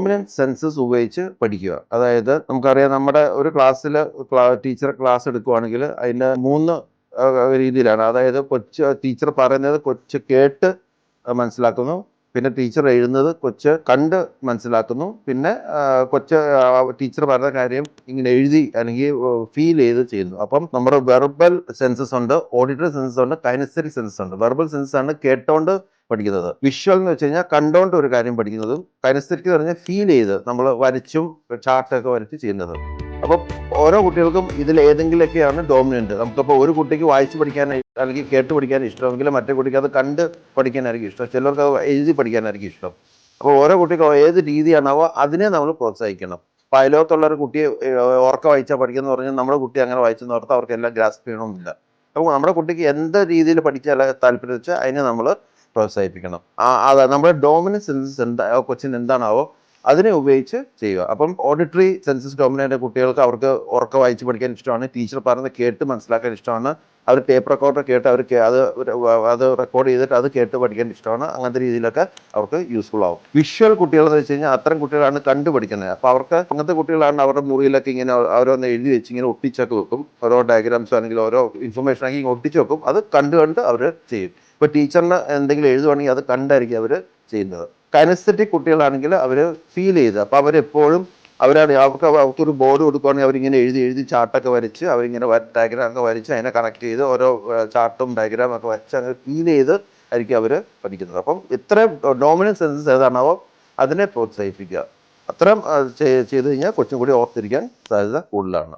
Dominant census ഉപയോഗിച്ച് പഠിക്കുക. അതായത് നമുക്കറിയാം നമ്മുടെ ഒരു ക്ലാസ്സിൽ ടീച്ചർ ക്ലാസ് എടുക്കുവാണെങ്കിൽ അതിന് 3 രീതിയിലാണ്. അതായത് ടീച്ചർ പറയുന്നത് കൊച്ച് കേട്ട് മനസ്സിലാക്കുന്നു. പിന്നെ ടീച്ചർ എഴുതുന്നത് കൊച്ച് കണ്ട് മനസ്സിലാക്കുന്നു. പിന്നെ കൊച്ച് ടീച്ചർ പറഞ്ഞ കാര്യം ഇങ്ങനെ എഴുതി അല്ലെങ്കിൽ ഫീൽ ചെയ്ത് ചെയ്യുന്നു. അപ്പം നമ്മുടെ വെർബൽ സെൻസസ് ഉണ്ട്, ഓഡിറ്ററി സെൻസസ് ഉണ്ട്, കൈനസ്തെറ്റിക് സെൻസസ് ഉണ്ട്. വെർബൽ സെൻസസ് ആണ് കേട്ടോണ്ട് പഠിക്കുന്നത്. വിഷ്വൽ എന്ന് വെച്ച് കഴിഞ്ഞാൽ കണ്ടോണ്ട് ഒരു കാര്യം പഠിക്കുന്നതും, കൈനസ്തെറ്റിക് എന്ന് പറഞ്ഞാൽ ഫീൽ ചെയ്ത് നമ്മൾ വരച്ചും ചാർട്ടൊക്കെ വരച്ച് ചെയ്യുന്നത്. അപ്പം ഓരോ കുട്ടികൾക്കും ഇതിൽ ഏതെങ്കിലുമൊക്കെയാണ് ഡോമിനന്റ്. നമുക്കിപ്പോൾ ഒരു കുട്ടിക്ക് വായിച്ച് പഠിക്കാൻ അല്ലെങ്കിൽ കേട്ട് പഠിക്കാൻ ഇഷ്ടമെങ്കിൽ മറ്റേ കുട്ടിക്ക് അത് കണ്ട് പഠിക്കാനായിരിക്കും ഇഷ്ടം. ചിലർക്ക് അത് എഴുതി പഠിക്കാനായിരിക്കും ഇഷ്ടം. അപ്പോൾ ഓരോ കുട്ടിക്കും ഏത് രീതിയാണാവോ അതിനെ നമ്മൾ പ്രോത്സാഹിക്കണം. അപ്പോൾ അയലോകത്തുള്ള ഒരു കുട്ടിയെ ഉറക്കം വായിച്ചാൽ പഠിക്കുന്ന പറഞ്ഞാൽ നമ്മുടെ കുട്ടി അങ്ങനെ വായിച്ചെന്ന് ഓർത്താൽ അവർക്ക് എല്ലാം ഗ്രാസ്പ് ചെയ്യണമെന്നില്ല. അപ്പോൾ നമ്മുടെ കുട്ടിക്ക് എന്ത് രീതിയിൽ പഠിച്ചാൽ താല്പര്യം വെച്ചാൽ അതിനെ നമ്മൾ പ്രോത്സാഹിപ്പിക്കണം. അതെ നമ്മുടെ ഡോമിനന്റ് സെൻസസ് എന്താ കൊച്ചിന് എന്താണാവോ അതിനെ ഉപയോഗിച്ച് ചെയ്യുക. അപ്പം ഓഡിറ്ററി സെൻസസ് ഡോമിനന്റ് കുട്ടികൾക്ക് അവർക്ക് ഉറക്കം വായിച്ച് പഠിക്കാൻ ഇഷ്ടമാണ്, ടീച്ചർ പറയുന്നത് കേട്ട് മനസ്സിലാക്കാൻ ഇഷ്ടമാണ്, അവർ ടേപ്പ് റെക്കോർഡർ കേട്ട് അത് റെക്കോർഡ് ചെയ്തിട്ട് അത് കേട്ട് പഠിക്കാൻ ഇഷ്ടമാണ്. അങ്ങനത്തെ രീതിയിലൊക്കെ അവർക്ക് യൂസ്ഫുൾ ആവും. വിഷ്വൽ കുട്ടികൾ എന്ന് വെച്ച് കഴിഞ്ഞാൽ അത്തരം കുട്ടികളാണ് കണ്ടു പഠിക്കുന്നത്. അപ്പോൾ അവർക്ക് അങ്ങനത്തെ കുട്ടികളാണ് അവരുടെ മുറിയിലൊക്കെ ഇങ്ങനെ ഓരോന്ന് എഴുതി വെച്ച് ഇങ്ങനെ ഒട്ടിച്ചൊക്കെ വെക്കും. ഓരോ ഡയഗ്രാംസോ അല്ലെങ്കിൽ ഓരോ ഇൻഫർമേഷൻ ആക്കി ഒട്ടിച്ച് വെക്കും. അത് കണ്ട് അവർ ചെയ്യും. ഇപ്പോൾ ടീച്ചറിന് എന്തെങ്കിലും എഴുതുവാണെങ്കിൽ അത് കണ്ടായിരിക്കും അവർ ചെയ്യുന്നത്. കൈനസ്തെറ്റിക് കുട്ടികളാണെങ്കിൽ അവർ ഫീൽ ചെയ്ത്, അപ്പോൾ അവരെപ്പോഴും അവർക്കൊരു ബോർഡ് കൊടുക്കുകയാണെങ്കിൽ അവരിങ്ങനെ എഴുതി ചാർട്ടൊക്കെ വരച്ച് അവരിങ്ങനെ ഡയഗ്രാം ഒക്കെ വരച്ച് അതിനെ കണക്ട് ചെയ്ത് ഓരോ ചാർട്ടും ഡയഗ്രാം ഒക്കെ വരച്ച് അങ്ങനെ ഫീൽ ചെയ്ത് ആയിരിക്കും അവർ പഠിക്കുന്നത്. അപ്പം ഇത്രയും ഡോമിനന്റ് സെൻസസ് ഏതാണാവോ അതിനെ പ്രോത്സാഹിപ്പിക്കുക. അത്തരം ചെയ്ത് കഴിഞ്ഞാൽ കൊച്ചും കൂടി ഓർത്തിരിക്കാൻ സാധ്യത കൂടുതലാണ്.